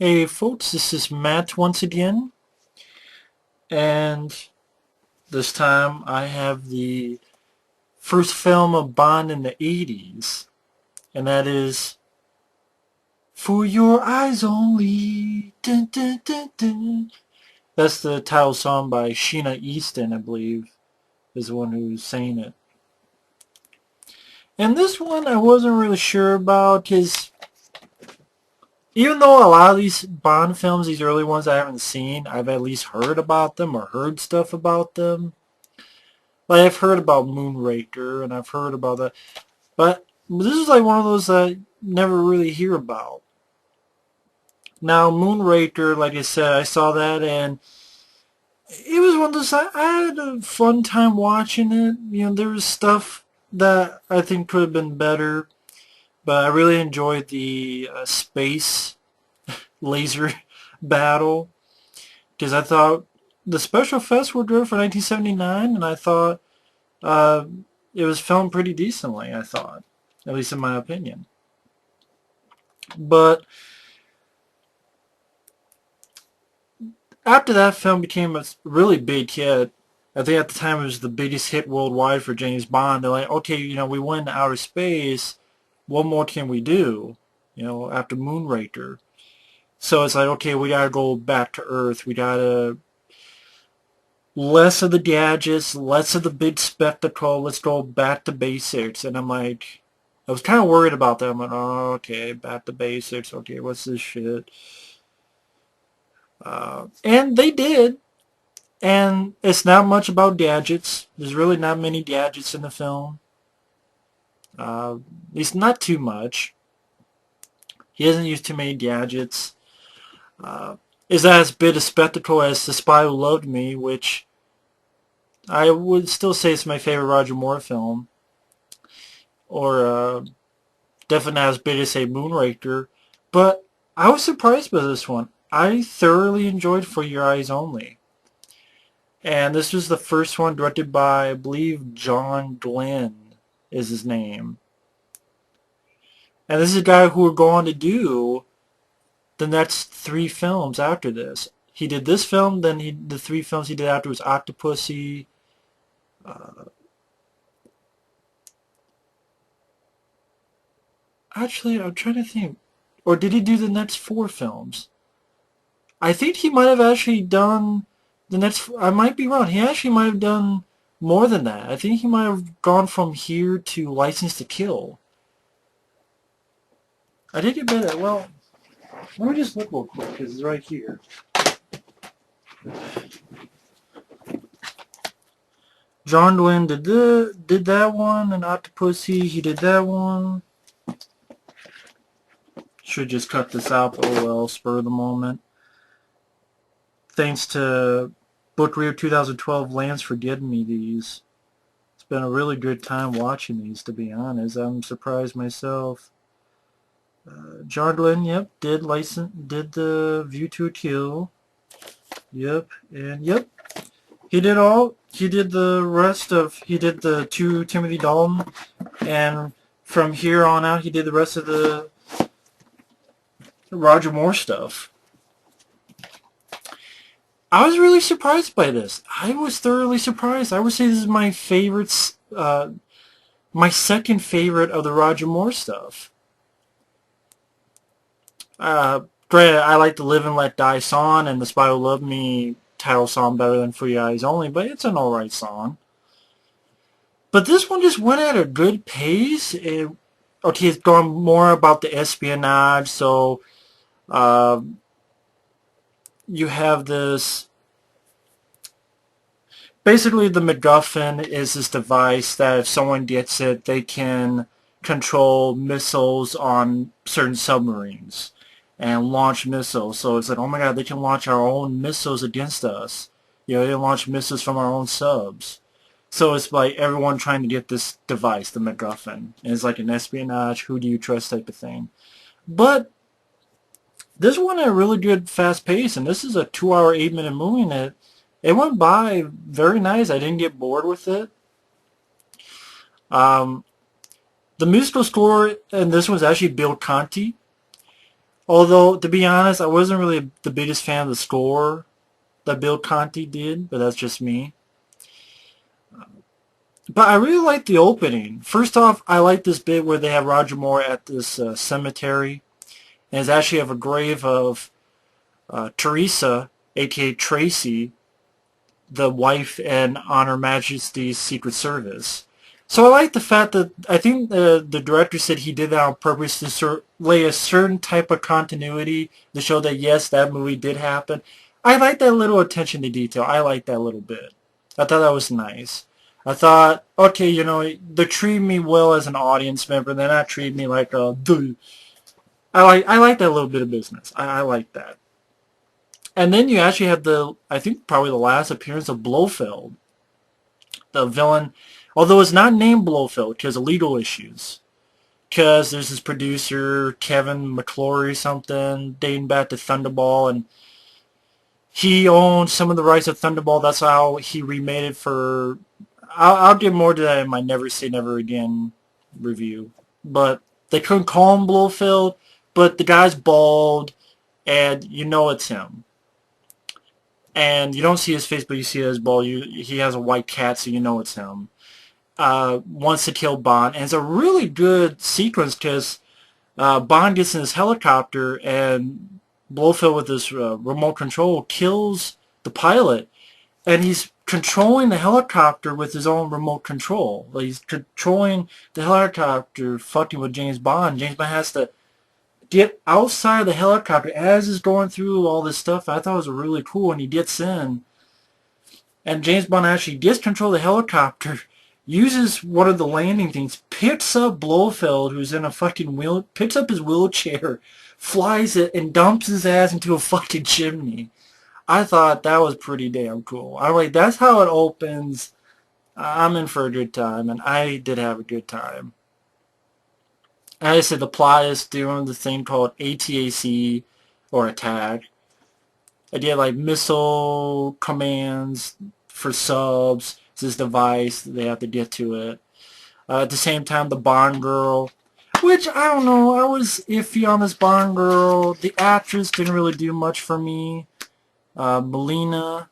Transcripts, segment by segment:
Hey folks, this is Matt once again, and this time I have the first film of Bond in the 80s, and that is For Your Eyes Only. Dun, dun, dun, dun. That's the title song by Sheena Easton, I believe, is the one who's saying it. And this one I wasn't really sure about, because even though a lot of these Bond films, these early ones I haven't seen, I've at least heard about them or heard stuff about them. Like I've heard about Moonraker and I've heard about that, but this is like one of those that I never really hear about. Now Moonraker, like I said, I saw that and it was one of those. I had a fun time watching it. You know, there was stuff that I think could have been better, but I really enjoyed the space laser battle because I thought the special effects were good for 1979, and I thought uh, it was filmed pretty decently. I thought, at least in my opinion. But after that film became a really big hit, I think at the time it was the biggest hit worldwide for James Bond. They're like, okay, you know, we went to outer space. What more can we do? You know, after Moonraker. So it's like, okay, we gotta go back to Earth. We gotta less of the gadgets, less of the big spectacle. Let's go back to basics. And I'm like, I was kind of worried about that. I'm like, oh, okay, back to basics. Okay, what's this shit? And they did. And it's not much about gadgets. There's really not many gadgets in the film. At least not too much. He doesn't use too many gadgets. Is that as big a spectacle as The Spy Who Loved Me, which I would still say is my favorite Roger Moore film. Or definitely not as big as, say, Moonraker. But I was surprised by this one. I thoroughly enjoyed For Your Eyes Only. And this was the first one directed by, I believe, John Glen is his name. And this is a guy who would go on to do the next three films after this. He did this film, then the three films he did after was Octopussy. Uh, Actually, I'm trying to think. Or did he do the next four films? I think he might have actually done the next. I might be wrong. He actually might have done more than that. I think he might have gone from here to License to Kill. I did get better. Well, let me just look real quick because it's right here. John Glen did that one, and Octopussy, he did that one. Should just cut this out, but oh well, spur of the moment. Thanks to Book Reader 2012, Lance for getting me these. It's been a really good time watching these, to be honest. I'm surprised myself. John Glen, yep, did the View to a Kill. Yep, and yep, he did the rest of, he did the two Timothy Dalton, and from here on out he did the rest of the Roger Moore stuff. I was really surprised by this. I was thoroughly surprised. I would say this is my favorite, my second favorite of the Roger Moore stuff. Granted, I like the Live and Let Die song and the Spy Who Loved Me title song better than For Your Eyes Only, but it's an alright song. But this one just went at a good pace. Okay, it's going more about the espionage, so uh, you have this. Basically, the MacGuffin is this device that if someone gets it, they can control missiles on certain submarines and launch missiles. So it's like, oh my god, they can launch our own missiles against us. You know, they can launch missiles from our own subs. So it's like everyone trying to get this device, the MacGuffin. And it's like an espionage, who do you trust type of thing. But this one had a really good fast pace, and this is a 2 hour, 8 minute movie, and it went by very nice. I didn't get bored with it. Um, the musical score in this was actually Bill Conti. Although, to be honest, I wasn't really the biggest fan of the score that Bill Conti did, but that's just me. But I really like the opening. First off, I like this bit where they have Roger Moore at this cemetery, and it's actually have a grave of Teresa, aka Tracy, the wife and on Her Majesty's Secret Service. So I like the fact that I think the director said he did that on purpose to lay a certain type of continuity to show that yes, that movie did happen. I like that little attention to detail. I like that little bit. I thought that was nice. I thought, okay, they treat me well as an audience member. They're not treating me like a dude. I like that little bit of business. I like that. And then you actually have I think probably the last appearance of Blofeld, the villain, although it's not named Blofeld because of legal issues. Because there's this producer, Kevin McClory or something, dating back to Thunderball, and he owned some of the rights of Thunderball. That's how he remade it for... I'll get more to that in my Never Say Never Again review. But they couldn't call him Blofeld, but the guy's bald, and you know it's him. And you don't see his face, but you see his bald. He has a white cat, so you know it's him. Wants to kill Bond, and it's a really good sequence because Bond gets in his helicopter and Blofeld with his remote control kills the pilot, and he's controlling the helicopter with his own remote control. Like, he's controlling the helicopter, fucking with James Bond. James Bond has to get outside the helicopter as he's going through all this stuff. I thought it was really cool, and he gets in. And James Bond actually gets control of the helicopter, uses one of the landing things, picks up Blofeld, who's in a fucking picks up his wheelchair, flies it, and dumps his ass into a fucking chimney. I thought that was pretty damn cool. I'm like, that's how it opens. I'm in for a good time, and I did have a good time. And I said the plot is doing the thing called ATAC, or attack. I did like missile commands for subs. It's this device. They have to get to it. At the same time, the Bond girl, which I don't know. I was iffy on this Bond girl. The actress didn't really do much for me. Melina,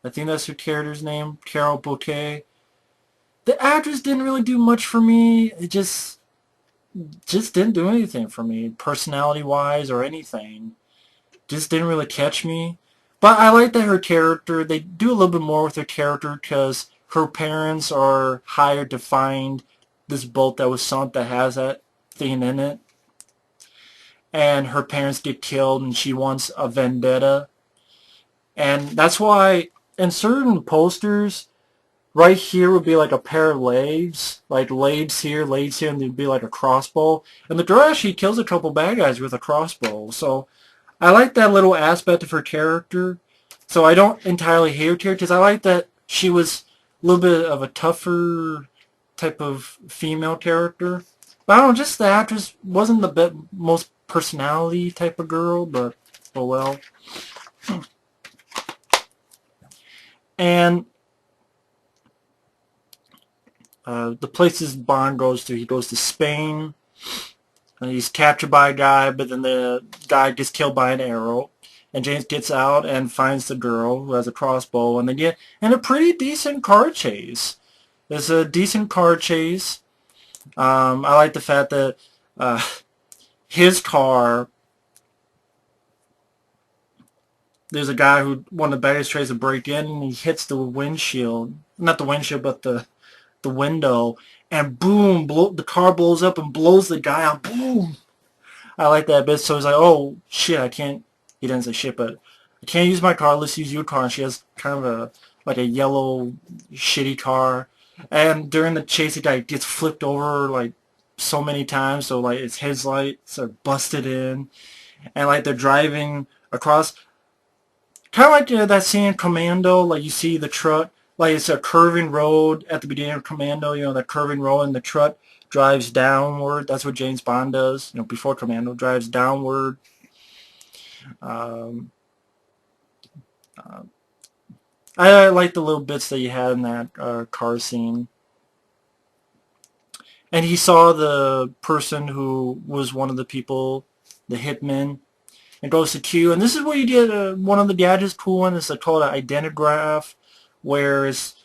I think that's her character's name. Carol Bouquet. The actress didn't really do much for me. It just didn't do anything for me, personality-wise or anything. Just didn't really catch me. But I like that her character, they do a little bit more with her character because her parents are hired to find this boat that was sunk that has that thing in it. And her parents get killed and she wants a vendetta. And that's why in certain posters, right here would be like a pair of legs. Like legs here, and there'd be like a crossbow. And the girl actually kills a couple bad guys with a crossbow. So I like that little aspect of her character. So I don't entirely hate her character because I like that she was a little bit of a tougher type of female character. But I don't know, just the actress wasn't the most personality type of girl, but oh well. And the places Bond goes to, he goes to Spain. And he's captured by a guy, but then the guy gets killed by an arrow. And James gets out and finds the girl who has a crossbow, and they get in a pretty decent car chase. It's a decent car chase. I like the fact that his car, there's a guy who, one of the baddies tries to break in, and he hits the windshield. Not the windshield, but the window. And boom, the car blows up and blows the guy out. Boom! I like that bit. So he's like, oh, shit, I can't, he didn't say shit, but I can't use my car, let's use your car. And she has kind of like a yellow, shitty car. And during the chase, the guy gets flipped over, like, so many times. So, like, its headlights are busted in. And, like, they're driving across, kind of like that scene in Commando, like, you see the truck, like, it's a curving road at the beginning of Commando, that curving road, and the truck drives downward. That's what James Bond does, before Commando, drives downward. Um, uh, I like the little bits that you had in that car scene. And he saw the person who was one of the people, the hitman, and goes to Q. And this is where you get one of the gadgets cool one. It's called an identigraph, where it's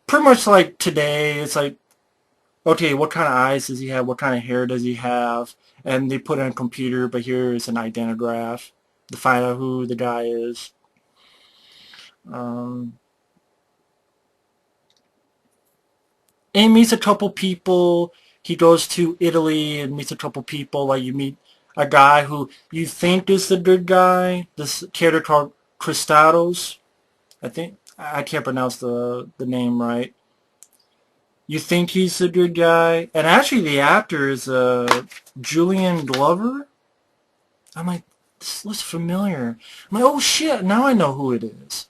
pretty much like today. It's like, okay, what kind of eyes does he have? What kind of hair does he have? And they put it in a computer, but here is an identigraph to find out who the guy is. Um, and he meets a couple people. He goes to Italy and meets a couple people. Like you meet a guy who you think is the good guy. This character called Christados. I think I can't pronounce the name right. You think he's the good guy, and actually the actor is Julian Glover. I'm like, this looks familiar. I'm like, oh shit, now I know who it is.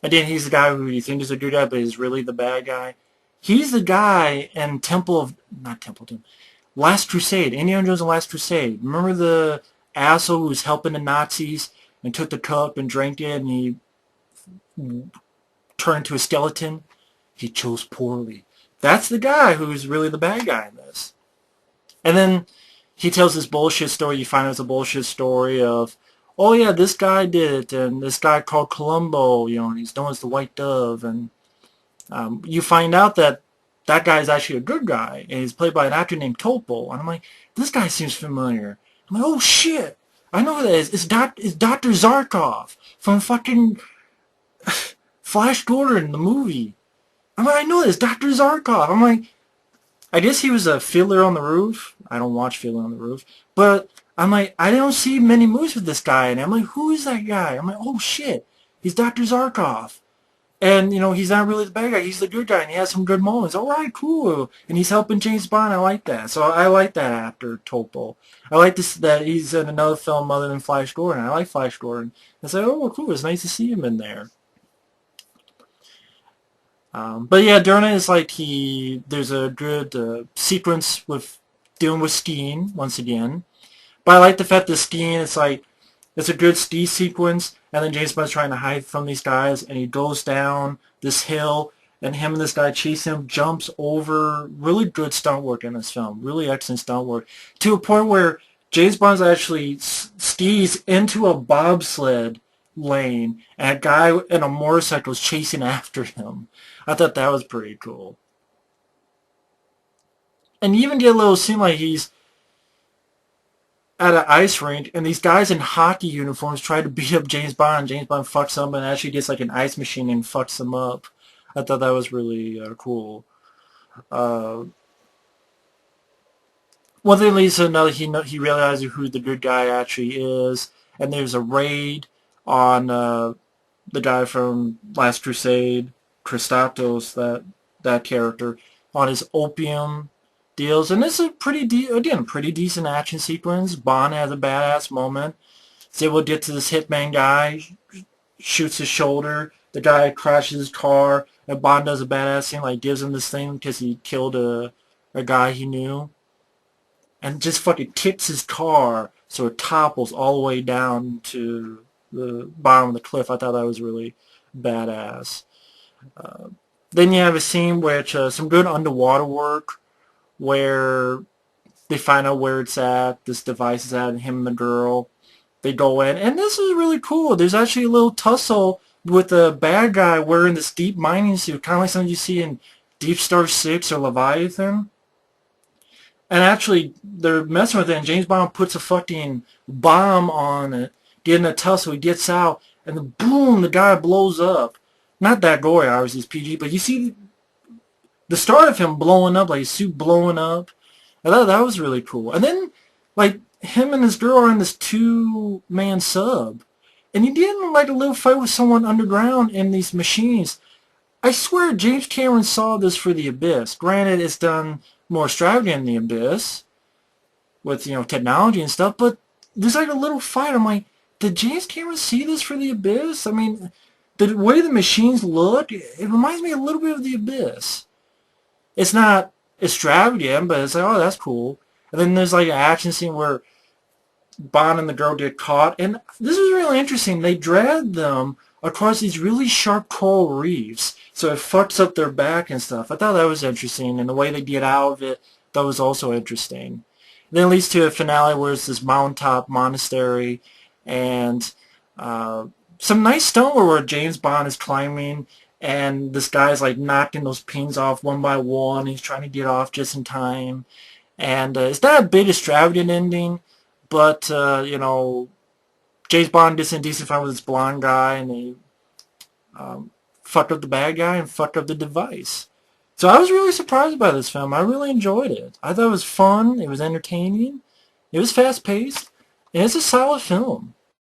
And then he's the guy who you think is a good guy, but is really the bad guy. He's the guy in not Temple of Last Crusade, Indiana Jones and Last Crusade. Remember the asshole who was helping the Nazis and took the cup and drank it and he turned into a skeleton? He chose poorly. That's the guy who's really the bad guy in this. And then he tells this bullshit story. You find out it's a bullshit story of, oh yeah, this guy did it, and this guy called Columbo, and he's known as the White Dove, and you find out that that guy is actually a good guy, and he's played by an actor named Topol. And I'm like, this guy seems familiar. I'm like, oh shit, I know who that is. It's Dr. Zarkov from fucking Flash Gordon, the movie. I'm like, I know this, Dr. Zarkov. I'm like, I guess he was a Fiddler on the Roof. I don't watch Fiddler on the Roof. But I'm like, I don't see many movies with this guy. And I'm like, who is that guy? I'm like, oh shit, he's Dr. Zarkov. And, he's not really the bad guy. He's the good guy. And he has some good moments. All right, cool. And he's helping James Bond. I like that. So I like that actor, Topo. I like this that he's in another film other than Flash Gordon. I like Flash Gordon. I say, oh, cool. It's nice to see him in there. But yeah, during it, it's like there's a good sequence with dealing with skiing once again. But I like the fact that skiing, it's a good ski sequence, and then James Bond's trying to hide from these guys, and he goes down this hill, and him and this guy chase him, jumps over. Really good stunt work in this film. Really excellent stunt work. To a point where James Bond actually skis into a bobsled lane, and a guy in a motorcycle is chasing after him. I thought that was pretty cool. And you even get a little scene like he's at an ice rink, and these guys in hockey uniforms try to beat up James Bond, and James Bond fucks them, and actually gets like an ice machine and fucks them up. I thought that was really cool. Uh, One thing leads to another. He realizes who the good guy actually is, and there's a raid on the guy from Last Crusade, Christatos, that character, on his opium deals. And this is a pretty decent action sequence. Bond has a badass moment. He's able to get to this hitman guy, shoots his shoulder. The guy crashes his car, and Bond does a badass thing, like gives him this thing because he killed a guy he knew, and just fucking kicks his car so it topples all the way down to the bottom of the cliff. I thought that was really badass. Then you have a scene which some good underwater work where they find out where it's at, this device is at, and him and the girl. They go in, and this is really cool. There's actually a little tussle with a bad guy wearing this deep mining suit, kind of like something you see in Deep Star 6 or Leviathan. And actually, they're messing with it, and James Bond puts a fucking bomb on it, getting a tussle. He gets out, and then boom, the guy blows up. Not that gory, obviously, it's PG, but you see the start of him blowing up, like his suit blowing up. I thought that was really cool. And then, like, him and his girl are in this two-man sub. And you get in, like, a little fight with someone underground in these machines. I swear James Cameron saw this for The Abyss. Granted, it's done more extravagant in The Abyss with, technology and stuff, but there's, like, a little fight. I'm like, did James Cameron see this for The Abyss? I mean, the way the machines look, it reminds me a little bit of The Abyss. It's not extravagant, but it's like, oh, that's cool. And then there's like an action scene where Bond and the girl get caught, and this is really interesting. They drag them across these really sharp coral reefs, so it fucks up their back and stuff. I thought that was interesting, and the way they get out of it, that was also interesting. Then it leads to a finale where it's this mountaintop monastery, and uh, some nice stunt where James Bond is climbing, and this guy's like knocking those pins off one by one. He's trying to get off just in time, and it's not a big extravagant ending, but James Bond gets in decent fight with this blonde guy, and they fucked up the bad guy and fucked up the device. So I was really surprised by this film. I really enjoyed it. I thought it was fun. It was entertaining. It was fast paced, and it's a solid film.